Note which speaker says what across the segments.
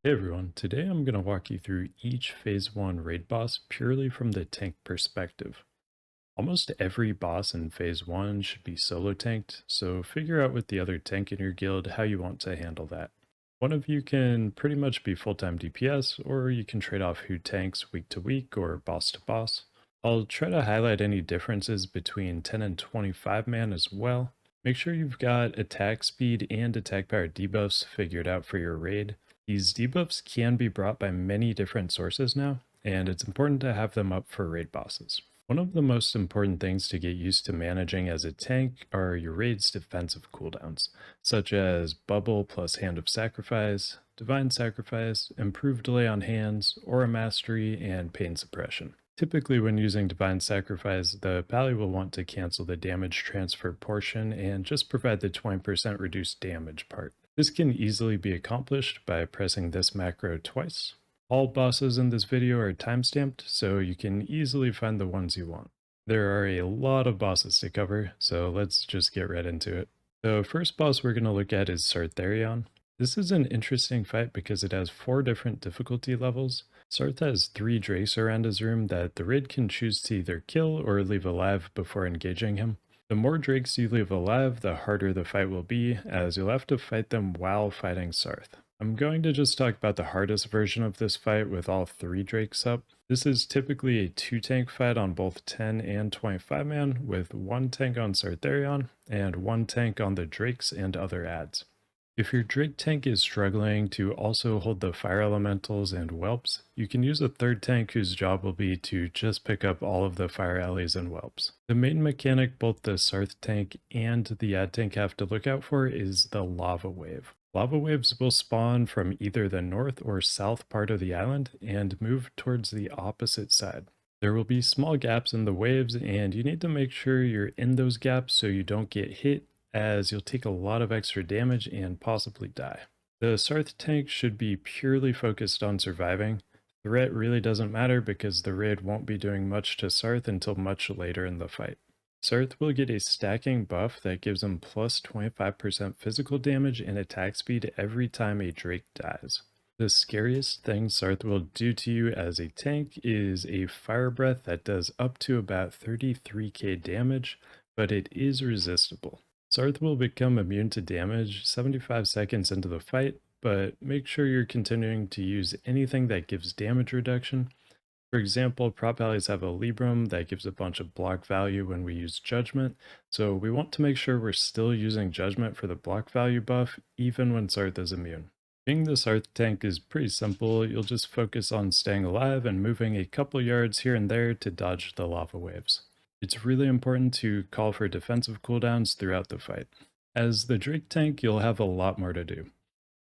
Speaker 1: Hey everyone, today I'm going to walk you through each Phase 1 raid boss purely from the tank perspective. Almost every boss in Phase 1 should be solo tanked, so figure out with the other tank in your guild how you want to handle that. One of you can pretty much be full-time DPS, or you can trade off who tanks week to week or boss to boss. I'll try to highlight any differences between 10 and 25 man as well. Make sure you've got attack speed and attack power debuffs figured out for your raid. These debuffs can be brought by many different sources now, and it's important to have them up for raid bosses. One of the most important things to get used to managing as a tank are your raid's defensive cooldowns, such as Bubble plus Hand of Sacrifice, Divine Sacrifice, Improved Delay on Hands, Aura Mastery, and Pain Suppression. Typically when using Divine Sacrifice, the pally will want to cancel the damage transfer portion and just provide the 20% reduced damage part. This can easily be accomplished by pressing this macro twice. All bosses in this video are timestamped, so you can easily find the ones you want. There are a lot of bosses to cover, so let's just get right into it. The first boss we're going to look at is Sartharion. This is an interesting fight because it has 4 different difficulty levels. Sarth has 3 drakes around his room that the raid can choose to either kill or leave alive before engaging him. The more drakes you leave alive, the harder the fight will be, as you'll have to fight them while fighting Sarth. I'm going to just talk about the hardest version of this fight with all 3 drakes up. This is typically a 2-tank fight on both 10 and 25 man, with 1 tank on Sartharion and 1 tank on the drakes and other adds. If your Drake tank is struggling to also hold the fire elementals and whelps, you can use a 3rd tank whose job will be to just pick up all of the fire allies and whelps. The main mechanic both the Sarth tank and the ad tank have to look out for is the lava wave. Lava waves will spawn from either the north or south part of the island and move towards the opposite side. There will be small gaps in the waves, and you need to make sure you're in those gaps so you don't get hit, as you'll take a lot of extra damage and possibly die. The Sarth tank should be purely focused on surviving. Threat really doesn't matter because the raid won't be doing much to Sarth until much later in the fight. Sarth will get a stacking buff that gives him plus 25% physical damage and attack speed every time a Drake dies. The scariest thing Sarth will do to you as a tank is a fire breath that does up to about 33k damage, but it is resistible. Sarth will become immune to damage 75 seconds into the fight, but make sure you're continuing to use anything that gives damage reduction. For example, prop allies have a Librum that gives a bunch of block value when we use Judgment, so we want to make sure we're still using Judgment for the block value buff even when Sarth is immune. Being the Sarth tank is pretty simple. You'll just focus on staying alive and moving a couple yards here and there to dodge the lava waves. It's really important to call for defensive cooldowns throughout the fight. As the Drake tank, you'll have a lot more to do.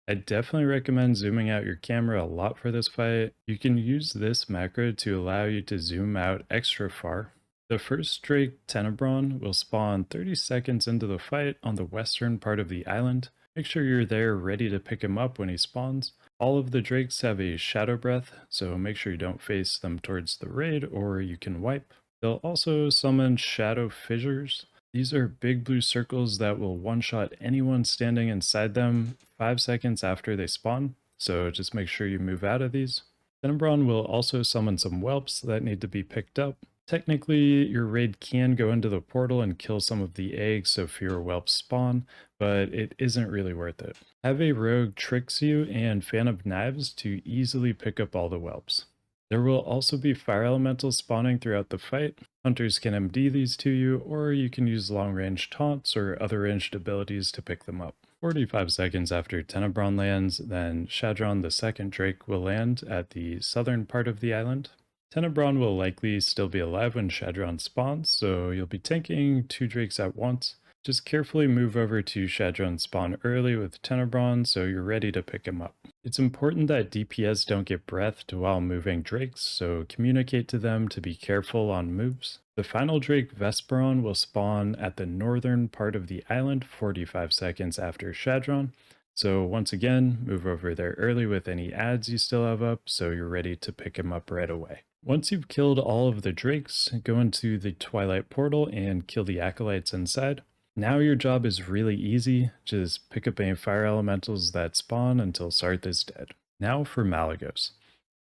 Speaker 1: I definitely recommend zooming out your camera a lot for this fight. You can use this macro to allow you to zoom out extra far. The first Drake, Tenebron, will spawn 30 seconds into the fight on the western part of the island. Make sure you're there ready to pick him up when he spawns. All of the Drakes have a Shadow Breath, so make sure you don't face them towards the raid or you can wipe. They'll also summon Shadow Fissures. These are big blue circles that will one-shot anyone standing inside them 5 seconds after they spawn, so just make sure you move out of these. Tenebron will also summon some whelps that need to be picked up. Technically, your raid can go into the portal and kill some of the eggs so fewer whelps spawn, but it isn't really worth it. Have a rogue tricks you and Fan of Knives to easily pick up all the whelps. There will also be fire elementals spawning throughout the fight. Hunters can MD these to you, or you can use long-range taunts or other ranged abilities to pick them up. 45 seconds after Tenebron lands, then Shadron the second Drake will land at the southern part of the island. Tenebron will likely still be alive when Shadron spawns, so you'll be tanking 2 Drakes at once. Just carefully move over to Shadron's spawn early with Tenebron so you're ready to pick him up. It's important that DPS don't get breathed while moving Drakes, so communicate to them to be careful on moves. The final Drake, Vesperon, will spawn at the northern part of the island 45 seconds after Shadron, so once again, move over there early with any adds you still have up so you're ready to pick him up right away. Once you've killed all of the Drakes, go into the Twilight Portal and kill the Acolytes inside. Now your job is really easy, just pick up any fire elementals that spawn until Sarth is dead. Now for Malygos.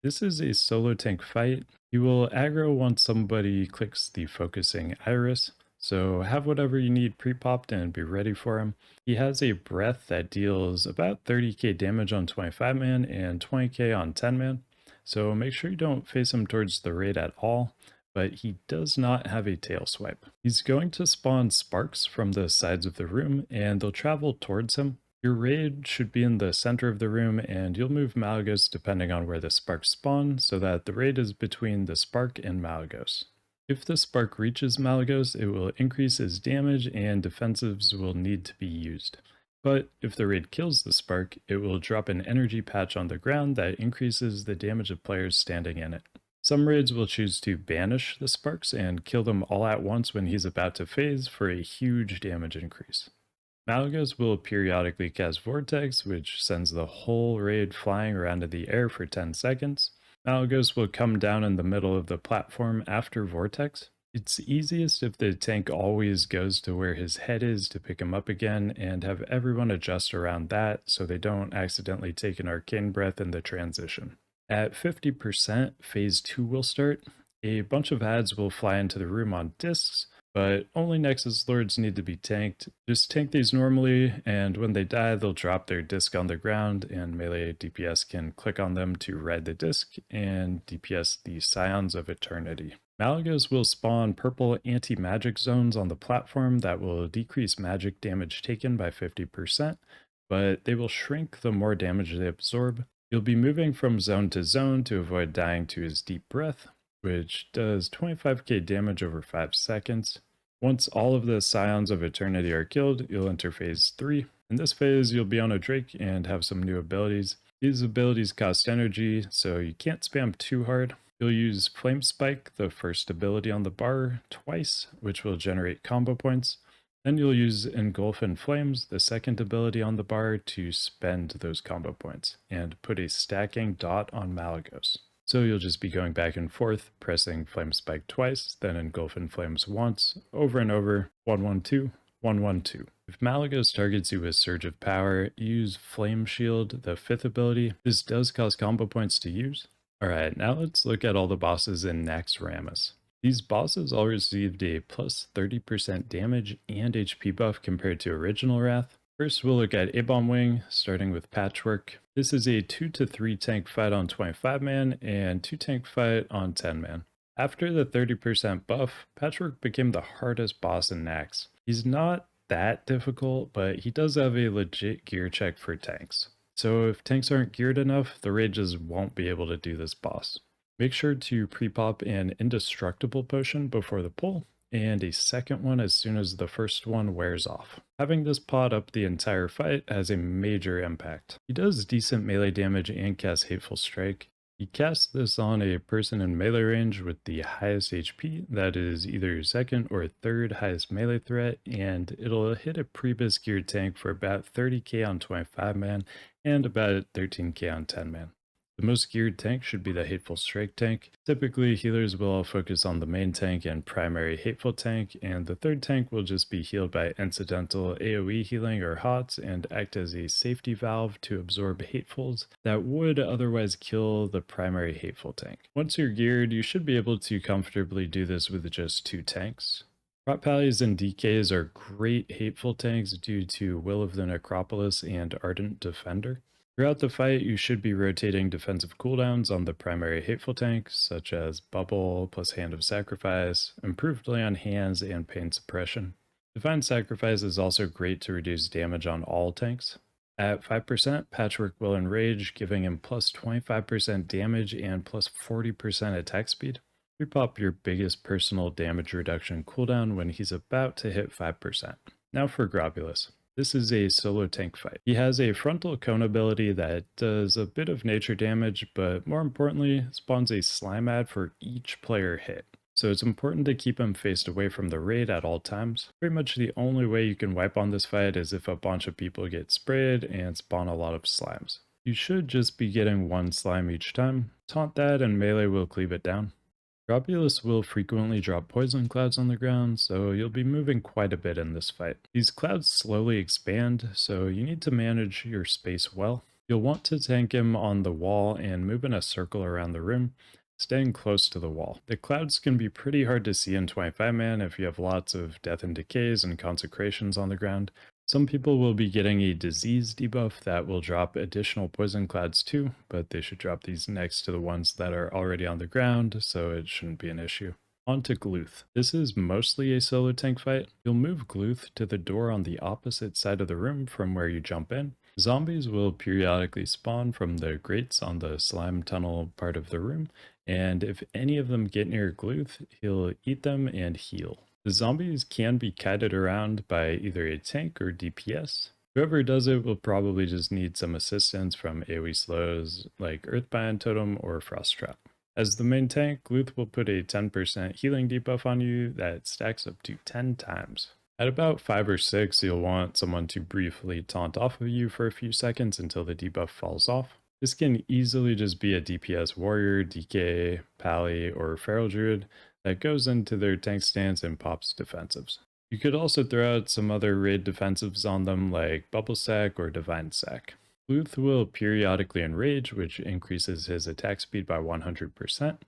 Speaker 1: This is a solo tank fight. You will aggro once somebody clicks the focusing iris, so have whatever you need pre-popped and be ready for him. He has a breath that deals about 30k damage on 25 man and 20k on 10 man, so make sure you don't face him towards the raid at all, but he does not have a tail swipe. He's going to spawn sparks from the sides of the room and they'll travel towards him. Your raid should be in the center of the room, and you'll move Malygos depending on where the sparks spawn, so that the raid is between the spark and Malygos. If the spark reaches Malygos, it will increase his damage and defensives will need to be used. But if the raid kills the spark, it will drop an energy patch on the ground that increases the damage of players standing in it. Some raids will choose to banish the sparks and kill them all at once when he's about to phase for a huge damage increase. Malygos will periodically cast Vortex, which sends the whole raid flying around in the air for 10 seconds. Malygos will come down in the middle of the platform after Vortex. It's easiest if the tank always goes to where his head is to pick him up again, and have everyone adjust around that so they don't accidentally take an arcane breath in the transition. At 50%, phase 2 will start. A bunch of ads will fly into the room on discs, but only Nexus Lords need to be tanked. Just tank these normally, and when they die, they'll drop their disc on the ground, and melee DPS can click on them to ride the disc and DPS the Scions of Eternity. Malygos will spawn purple anti-magic zones on the platform that will decrease magic damage taken by 50%, but they will shrink the more damage they absorb. You'll be moving from zone to zone to avoid dying to his deep breath, which does 25k damage over 5 seconds. Once all of the Scions of Eternity are killed, you'll enter phase 3. In this phase, you'll be on a Drake and have some new abilities. These abilities cost energy, so you can't spam too hard. You'll use Flame Spike, the first ability on the bar, twice, which will generate combo points. Then you'll use Engulf in Flames, the second ability on the bar, to spend those combo points, and put a stacking dot on Malygos. So you'll just be going back and forth, pressing Flame Spike twice, then Engulf in Flames once, over and over, 112, 112. If Malygos targets you with Surge of Power, use Flame Shield, the 5th ability. This does cost combo points to use. Alright, now let's look at all the bosses in Naxxramas. These bosses all received a plus 30% damage and HP buff compared to original Wrath. First, we'll look at A-Bomb Wing, starting with Patchwerk. This is a 2 to 3 tank fight on 25 man and 2 tank fight on 10 man. After the 30% buff, Patchwerk became the hardest boss in Naxx. He's not that difficult, but he does have a legit gear check for tanks. So if tanks aren't geared enough, the raid just won't be able to do this boss. Make sure to pre-pop an indestructible potion before the pull, and a second one as soon as the first one wears off. Having this pot up the entire fight has a major impact. He does decent melee damage and casts Hateful Strike. He casts this on a person in melee range with the highest HP, that is either your second or third highest melee threat, and it'll hit a Prebis geared tank for about 30k on 25 man and about 13k on 10 man. The most geared tank should be the Hateful Strike tank. Typically, healers will all focus on the main tank and primary Hateful tank, and the third tank will just be healed by incidental AoE healing or HOTS and act as a safety valve to absorb Hatefuls that would otherwise kill the primary Hateful tank. Once you're geared, you should be able to comfortably do this with just 2 tanks. Prot Pallies and DKs are great Hateful tanks due to Will of the Necropolis and Ardent Defender. Throughout the fight, you should be rotating defensive cooldowns on the primary Hateful tank, such as Bubble plus Hand of Sacrifice, improved Lay on Hands, and Pain Suppression. Divine Sacrifice is also great to reduce damage on all tanks. At 5%, Patchwerk will enrage, giving him plus 25% damage and plus 40% attack speed. Repop your biggest personal damage reduction cooldown when he's about to hit 5%. Now for Grobbulus. This is a solo tank fight. He has a frontal cone ability that does a bit of nature damage, but more importantly, spawns a slime ad for each player hit. So it's important to keep him faced away from the raid at all times. Pretty much the only way you can wipe on this fight is if a bunch of people get sprayed and spawn a lot of slimes. You should just be getting 1 slime each time. Taunt that and melee will cleave it down. Grobbulus will frequently drop poison clouds on the ground, so you'll be moving quite a bit in this fight. These clouds slowly expand, so you need to manage your space well. You'll want to tank him on the wall and move in a circle around the room, staying close to the wall. The clouds can be pretty hard to see in 25-man if you have lots of death and decays and consecrations on the ground. Some people will be getting a disease debuff that will drop additional poison clouds too, but they should drop these next to the ones that are already on the ground, so it shouldn't be an issue. On to Gluth. This is mostly a solo tank fight. You'll move Gluth to the door on the opposite side of the room from where you jump in. Zombies will periodically spawn from the grates on the slime tunnel part of the room, and if any of them get near Gluth, he'll eat them and heal. The zombies can be kited around by either a tank or DPS. Whoever does it will probably just need some assistance from AoE slows like Earthbind Totem or Frost Trap. As the main tank, Gluth will put a 10% healing debuff on you that stacks up to 10 times. At about 5 or 6, you'll want someone to briefly taunt off of you for a few seconds until the debuff falls off. This can easily just be a DPS warrior, DK, Pally, or Feral Druid that goes into their tank stance and pops defensives. You could also throw out some other raid defensives on them like Bubble Sack or Divine Sack. Gluth will periodically enrage, which increases his attack speed by 100%,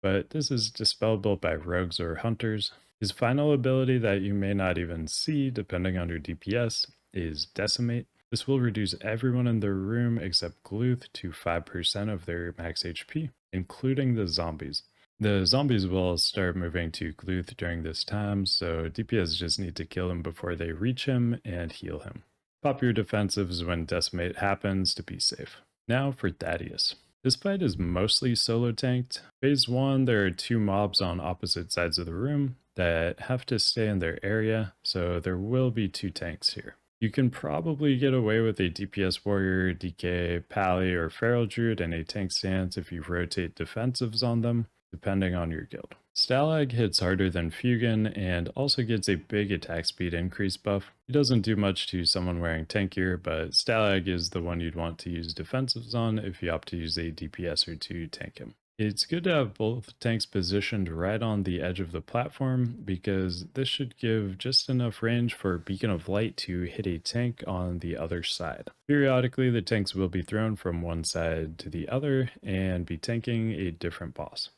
Speaker 1: but this is dispellable by rogues or hunters. His final ability that you may not even see, depending on your DPS, is Decimate. This will reduce everyone in the room except Gluth to 5% of their max HP, including the zombies. The zombies will start moving to Gluth during this time, so DPS just need to kill him before they reach him and heal him. Pop your defensives when Decimate happens to be safe. Now for Thaddius. This fight is mostly solo tanked. Phase 1, there are 2 mobs on opposite sides of the room that have to stay in their area, so there will be 2 tanks here. You can probably get away with a DPS warrior, DK, Pally, or Feral Druid in a tank stance if you rotate defensives on them, depending on your guild. Stalag hits harder than Fugan and also gets a big attack speed increase buff. He doesn't do much to someone wearing tank gear, but Stalag is the one you'd want to use defensives on if you opt to use a DPS or to tank him. It's good to have both tanks positioned right on the edge of the platform because this should give just enough range for Beacon of Light to hit a tank on the other side. Periodically, the tanks will be thrown from one side to the other and be tanking a different boss.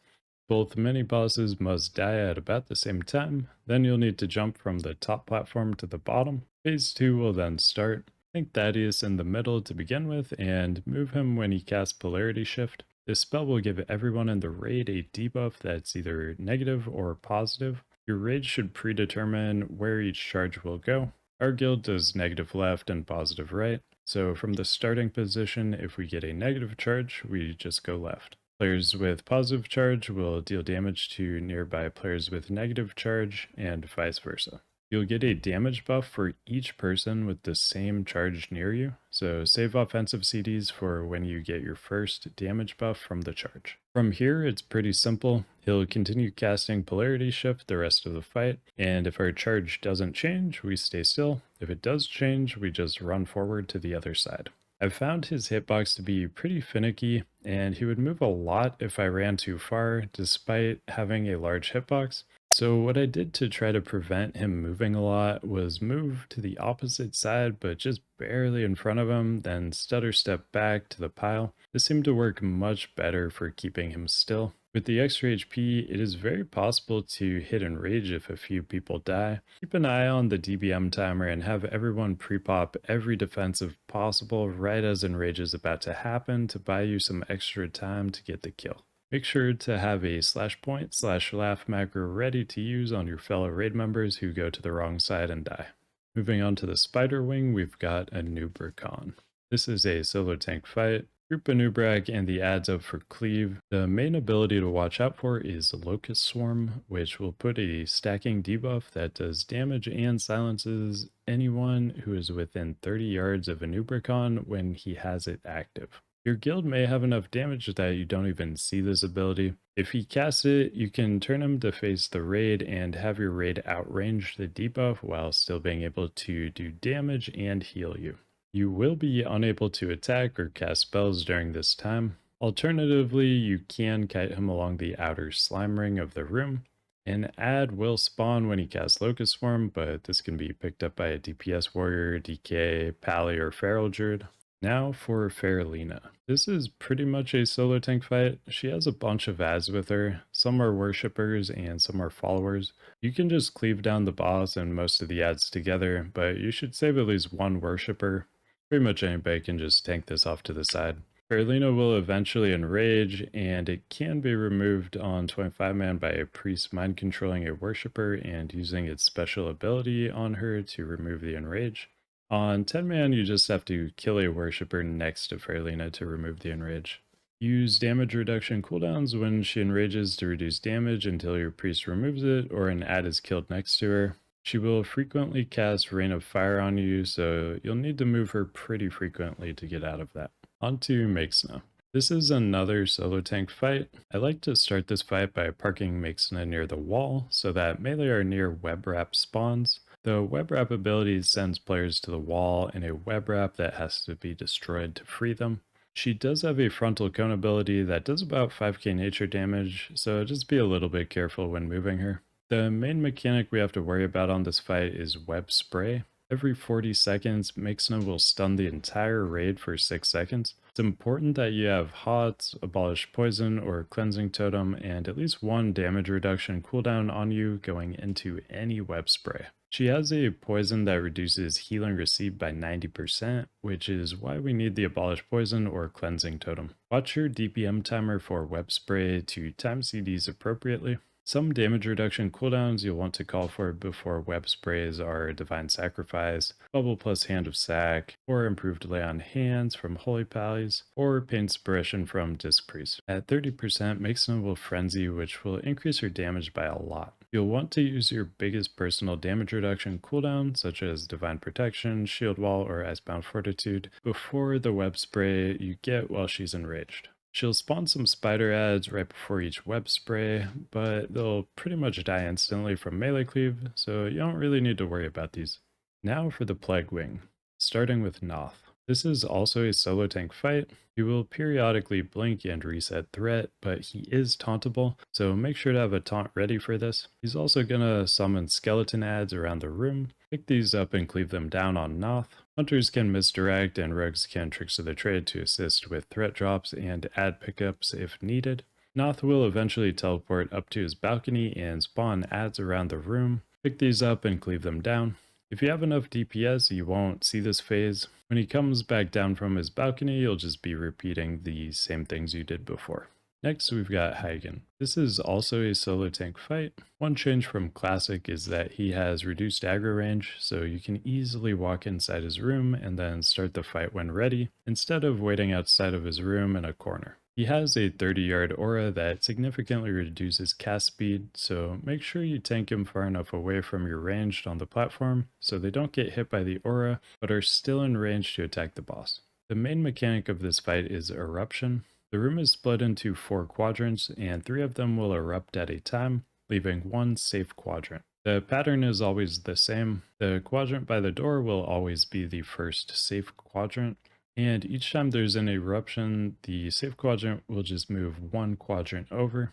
Speaker 1: Both mini-bosses must die at about the same time, then you'll need to jump from the top platform to the bottom. Phase 2 will then start. Tank Thaddius in the middle to begin with, and move him when he casts Polarity Shift. This spell will give everyone in the raid a debuff that's either negative or positive. Your raid should predetermine where each charge will go. Our guild does negative left and positive right, so from the starting position, if we get a negative charge, we just go left. Players with positive charge will deal damage to nearby players with negative charge, and vice versa. You'll get a damage buff for each person with the same charge near you, so save offensive CDs for when you get your first damage buff from the charge. From here, it's pretty simple. He'll continue casting Polarity Shift the rest of the fight, and if our charge doesn't change, we stay still. If it does change, we just run forward to the other side. I've found his hitbox to be pretty finicky, and he would move a lot if I ran too far, despite having a large hitbox. So what I did to try to prevent him moving a lot was move to the opposite side, but just barely in front of him, then stutter step back to the pile. This seemed to work much better for keeping him still. With the extra HP, it is very possible to hit enrage if a few people die. Keep an eye on the DBM timer and have everyone pre-pop every defensive possible right as enrage is about to happen to buy you some extra time to get the kill. Make sure to have a /point/laugh macro ready to use on your fellow raid members who go to the wrong side and die. Moving on to the spider wing, we've got Anub'rekhan. This is a solo tank fight. Group Anub'rekhan and the adds up for cleave. The main ability to watch out for is Locust Swarm, which will put a stacking debuff that does damage and silences anyone who is within 30 yards of Anub'rekhan when he has it active. Your guild may have enough damage that you don't even see this ability. If he casts it, you can turn him to face the raid and have your raid outrange the debuff while still being able to do damage and heal you. You will be unable to attack or cast spells during this time. Alternatively, you can kite him along the outer slime ring of the room. An ad will spawn when he casts Locust Swarm, but this can be picked up by a DPS warrior, DK, Pally, or Feral Druid. Now for Faerlina. This is pretty much a solo tank fight. She has a bunch of ads with her. Some are worshippers and some are followers. You can just cleave down the boss and most of the ads together, but you should save at least one worshipper. Pretty much anybody can just tank this off to the side. Faerlina will eventually enrage, and it can be removed on 25-man by a priest mind controlling a worshipper and using its special ability on her to remove the enrage. On 10-man, you just have to kill a worshipper next to Faerlina to remove the enrage. Use damage reduction cooldowns when she enrages to reduce damage until your priest removes it or an ad is killed next to her. She will frequently cast Rain of Fire on you, so you'll need to move her pretty frequently to get out of that. Onto Maexxna. This is another solo tank fight. I like to start this fight by parking Maexxna near the wall so that melee are near web wrap spawns. The web wrap ability sends players to the wall in a web wrap that has to be destroyed to free them. She does have a frontal cone ability that does about 5k nature damage, so just be a little bit careful when moving her. The main mechanic we have to worry about on this fight is web spray. Every 40 seconds, Maexxna will stun the entire raid for 6 seconds. It's important that you have HOTS, Abolish Poison, or Cleansing Totem, and at least one damage reduction cooldown on you going into any web spray. She has a poison that reduces healing received by 90%, which is why we need the Abolish Poison or Cleansing Totem. Watch your DPM timer for web spray to time CDs appropriately. Some damage reduction cooldowns you'll want to call for before web sprays are Divine Sacrifice, Bubble plus Hand of Sac, or Improved Lay on Hands from Holy Pallies, or Painspiration from Disc Priest. At 30%, Maexxna will Frenzy, which will increase your damage by a lot. You'll want to use your biggest personal damage reduction cooldown, such as Divine Protection, Shield Wall, or Icebound Fortitude, before the web spray you get while she's enraged. She'll spawn some spider ads right before each web spray, but they'll pretty much die instantly from melee cleave, so you don't really need to worry about these. Now for the Plague Wing, starting with Noth. This is also a solo tank fight. He will periodically blink and reset threat, but he is tauntable, so make sure to have a taunt ready for this. He's also gonna summon skeleton ads around the room. Pick these up and cleave them down on Noth. Hunters can misdirect and rogues can Tricks of the Trade to assist with threat drops and ad pickups if needed. Noth will eventually teleport up to his balcony and spawn ads around the room. Pick these up and cleave them down. If you have enough DPS, you won't see this phase. When he comes back down from his balcony, you'll just be repeating the same things you did before. Next, we've got Heigan. This is also a solo tank fight. One change from Classic is that he has reduced aggro range, so you can easily walk inside his room and then start the fight when ready, instead of waiting outside of his room in a corner. He has a 30-yard aura that significantly reduces cast speed, so make sure you tank him far enough away from your ranged on the platform so they don't get hit by the aura, but are still in range to attack the boss. The main mechanic of this fight is Eruption. The room is split into 4 quadrants, and 3 of them will erupt at a time, leaving 1 safe quadrant. The pattern is always the same. The quadrant by the door will always be the first safe quadrant, and each time there's an eruption, the safe quadrant will just move 1 quadrant over.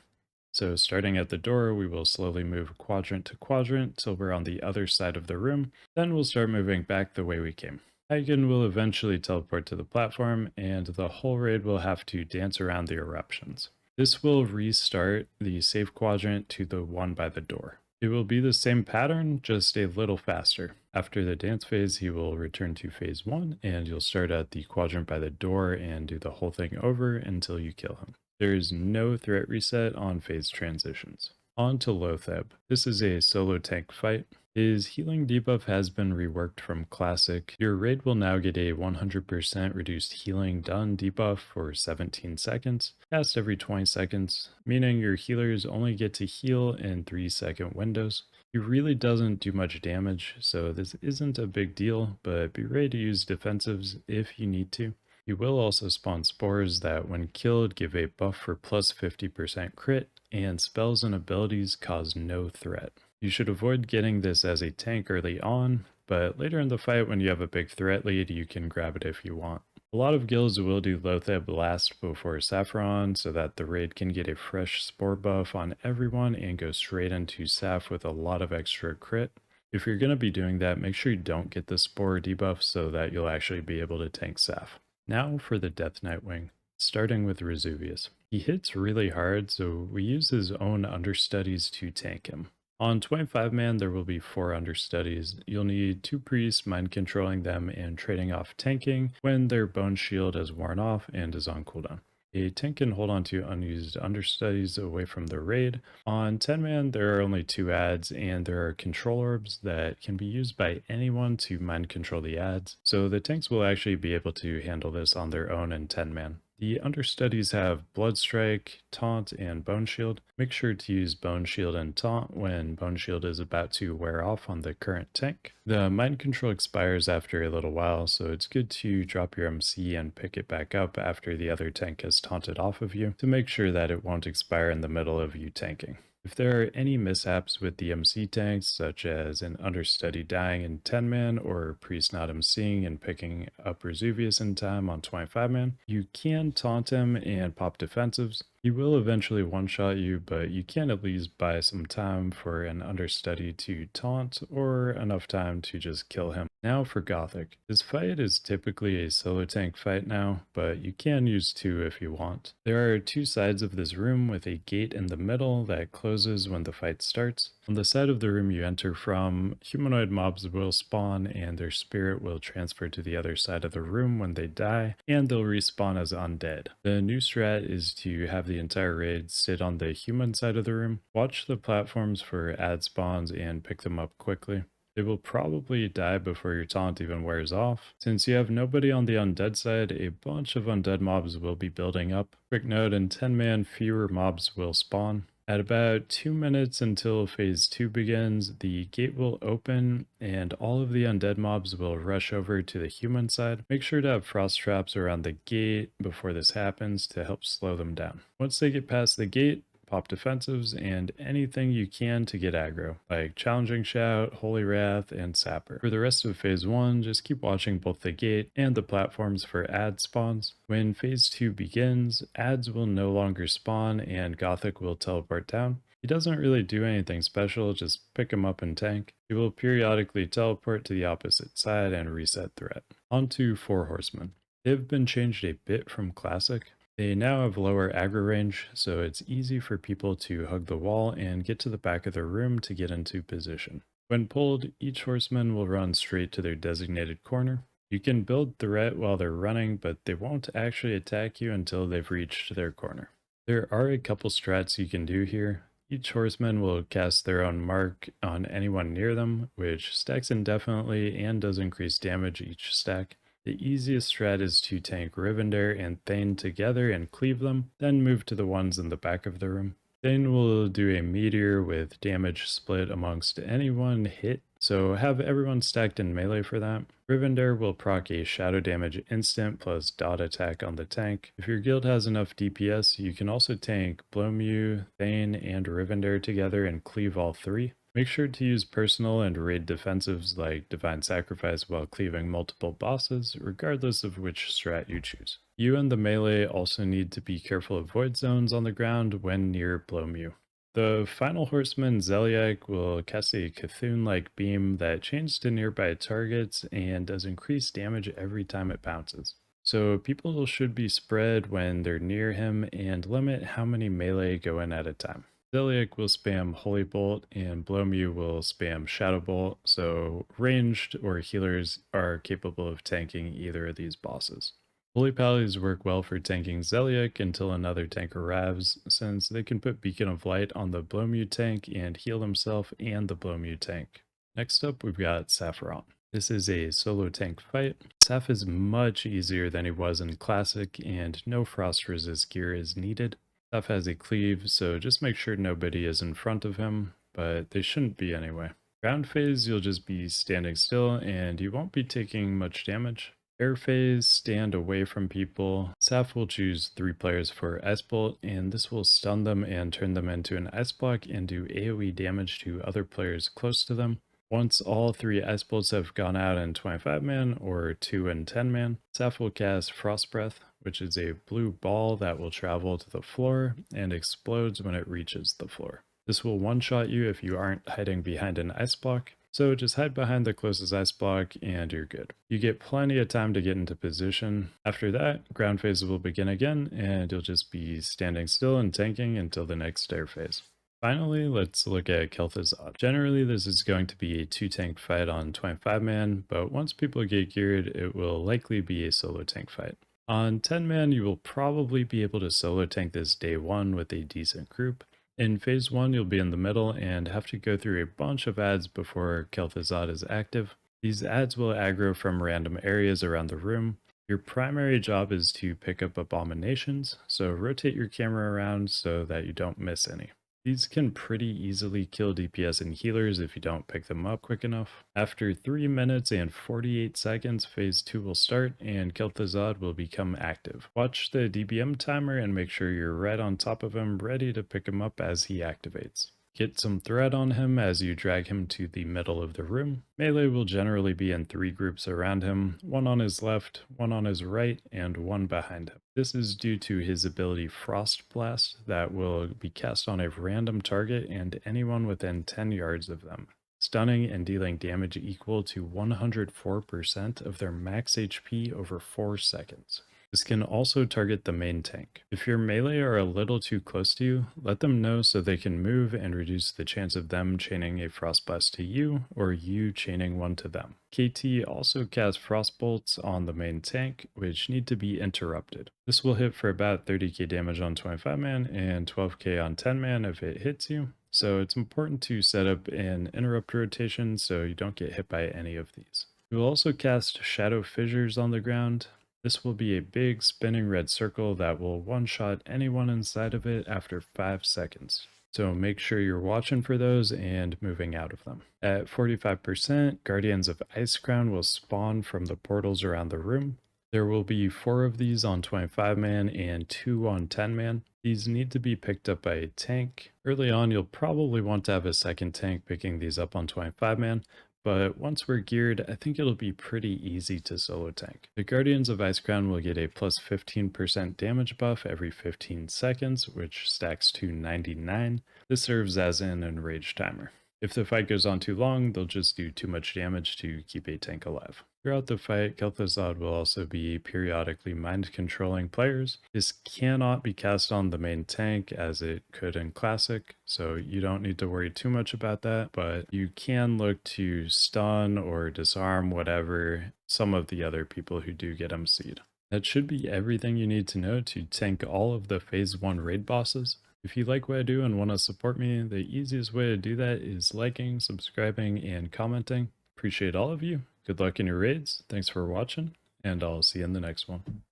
Speaker 1: So starting at the door, we will slowly move quadrant to quadrant till we're on the other side of the room. Then we'll start moving back the way we came. Heigan will eventually teleport to the platform, and the whole raid will have to dance around the eruptions. This will restart the safe quadrant to the one by the door. It will be the same pattern, just a little faster. After the dance phase, he will return to phase 1, and you'll start at the quadrant by the door and do the whole thing over until you kill him. There is no threat reset on phase transitions. On to Loatheb. This is a solo tank fight. His healing debuff has been reworked from Classic. Your raid will now get a 100% reduced healing done debuff for 17 seconds, cast every 20 seconds, meaning your healers only get to heal in 3-second windows. He really doesn't do much damage, so this isn't a big deal, but be ready to use defensives if you need to. He will also spawn spores that when killed give a buff for plus 50% crit, and spells and abilities cause no threat. You should avoid getting this as a tank early on, but later in the fight when you have a big threat lead, you can grab it if you want. A lot of guilds will do Loatheb last before Sapphiron so that the raid can get a fresh spore buff on everyone and go straight into Saph with a lot of extra crit. If you're going to be doing that, make sure you don't get the spore debuff so that you'll actually be able to tank Saph. Now for the Death Nightwing, starting with Razuvious. He hits really hard, so we use his own understudies to tank him. On 25 man, there will be 4 understudies. You'll need 2 priests, mind controlling them and trading off tanking when their bone shield is worn off and is on cooldown. A tank can hold on to unused understudies away from the raid. On 10 man, there are only 2 ads, and there are control orbs that can be used by anyone to mind control the ads, so the tanks will actually be able to handle this on their own in 10 man. The understudies have Blood Strike, Taunt, and Bone Shield. Make sure to use Bone Shield and Taunt when Bone Shield is about to wear off on the current tank. The Mind Control expires after a little while, so it's good to drop your MC and pick it back up after the other tank has taunted off of you to make sure that it won't expire in the middle of you tanking. If there are any mishaps with the MC tanks, such as an understudy dying in 10 man or a priest not MCing and picking up Razuvious in time on 25 man, you can taunt him and pop defensives. He will eventually one-shot you, but you can at least buy some time for an understudy to taunt or enough time to just kill him. Now for Gothik. This fight is typically a solo tank fight now, but you can use 2 if you want. There are 2 sides of this room with a gate in the middle that closes when the fight starts. On the side of the room you enter from, humanoid mobs will spawn and their spirit will transfer to the other side of the room when they die, and they'll respawn as undead. The new strat is to have the entire raid sit on the human side of the room. Watch the platforms for ad spawns and pick them up quickly. They will probably die before your taunt even wears off. Since you have nobody on the undead side, a bunch of undead mobs will be building up. Quick note, in 10 man, fewer mobs will spawn. At about 2 minutes until phase 2 begins, the gate will open and all of the undead mobs will rush over to the human side. Make sure to have frost traps around the gate before this happens to help slow them down. Once they get past the gate, pop defensives and anything you can to get aggro, like Challenging Shout, Holy Wrath, and Sapper. For the rest of phase 1, just keep watching both the gate and the platforms for ad spawns. When phase 2 begins, ads will no longer spawn and Gothik will teleport down. He doesn't really do anything special, just pick him up and tank. He will periodically teleport to the opposite side and reset threat. On to 4 Horsemen. They've been changed a bit from Classic. They now have lower aggro range, so it's easy for people to hug the wall and get to the back of the room to get into position. When pulled, each horseman will run straight to their designated corner. You can build threat while they're running, but they won't actually attack you until they've reached their corner. There are a couple strats you can do here. Each horseman will cast their own mark on anyone near them, which stacks indefinitely and does increase damage each stack. The easiest strat is to tank Rivendare and Thane together and cleave them, then move to the ones in the back of the room. Thane will do a meteor with damage split amongst anyone hit, so have everyone stacked in melee for that. Rivendare will proc a shadow damage instant plus dot attack on the tank. If your guild has enough DPS, you can also tank Blowmew, Thane, and Rivendare together and cleave all 3. Make sure to use personal and raid defensives like Divine Sacrifice while cleaving multiple bosses, regardless of which strat you choose. You and the melee also need to be careful of void zones on the ground when near Blowmew. The final horseman, Zeliek, will cast a Cthulhu-like beam that chains to nearby targets and does increased damage every time it bounces. So people should be spread when they're near him and limit how many melee go in at a time. Zeliek will spam Holy Bolt and Blowmew will spam Shadow Bolt, so ranged or healers are capable of tanking either of these bosses. Holy Pallies work well for tanking Zeliek until another tank arrives, since they can put Beacon of Light on the Blowmew tank and heal himself and the Blowmew tank. Next up, we've got Sapphiron. This is a solo tank fight. Saph is much easier than he was in Classic, and no frost resist gear is needed. Saph has a cleave, so just make sure nobody is in front of him, but they shouldn't be anyway. Ground phase, you'll just be standing still, and you won't be taking much damage. Air phase, stand away from people. Saph will choose 3 players for Ice Bolt, and this will stun them and turn them into an Ice Block and do AoE damage to other players close to them. Once all 3 Ice Bolts have gone out in 25 man or 2 in 10 man, Saph will cast Frost Breath, which is a blue ball that will travel to the floor and explodes when it reaches the floor. This will one-shot you if you aren't hiding behind an ice block. So just hide behind the closest ice block and you're good. You get plenty of time to get into position. After that, ground phase will begin again and you'll just be standing still and tanking until the next stair phase. Finally, let's look at Kel'thuzad. Generally, this is going to be a 2-tank fight on 25-man, but once people get geared, it will likely be a solo tank fight. On 10-man, you will probably be able to solo tank this day 1 with a decent group. In phase 1, you'll be in the middle and have to go through a bunch of adds before Kel'thuzad is active. These adds will aggro from random areas around the room. Your primary job is to pick up abominations, so rotate your camera around so that you don't miss any. These can pretty easily kill DPS and healers if you don't pick them up quick enough. After 3 minutes and 48 seconds, phase 2 will start and Kel'thuzad will become active. Watch the DBM timer and make sure you're right on top of him, ready to pick him up as he activates. Get some threat on him as you drag him to the middle of the room. Melee will generally be in 3 groups around him, one on his left, one on his right, and one behind him. This is due to his ability Frost Blast that will be cast on a random target and anyone within 10 yards of them, stunning and dealing damage equal to 104% of their max HP over 4 seconds. This can also target the main tank. If your melee are a little too close to you, let them know so they can move and reduce the chance of them chaining a frost blast to you or you chaining one to them. KT also casts frost bolts on the main tank, which need to be interrupted. This will hit for about 30k damage on 25-man and 12k on 10-man if it hits you. So it's important to set up an interrupt rotation so you don't get hit by any of these. You will also cast Shadow Fissures on the ground. This will be a big spinning red circle that will one-shot anyone inside of it after 5 seconds. So make sure you're watching for those and moving out of them. At 45%, Guardians of Icecrown will spawn from the portals around the room. There will be 4 of these on 25-man and 2 on 10-man. These need to be picked up by a tank. Early on, you'll probably want to have a second tank picking these up on 25-man. But once we're geared, I think it'll be pretty easy to solo tank. The Guardians of Icecrown will get a plus 15% damage buff every 15 seconds, which stacks to 99. This serves as an enrage timer. If the fight goes on too long, they'll just do too much damage to keep a tank alive. Throughout the fight, Kel'thuzad will also be periodically mind-controlling players. This cannot be cast on the main tank as it could in Classic, so you don't need to worry too much about that, but you can look to stun or disarm whatever some of the other people who do get MC'd. That should be everything you need to know to tank all of the Phase 1 raid bosses. If you like what I do and want to support me, the easiest way to do that is liking, subscribing, and commenting. Appreciate all of you. Good luck in your raids. Thanks for watching, and I'll see you in the next one.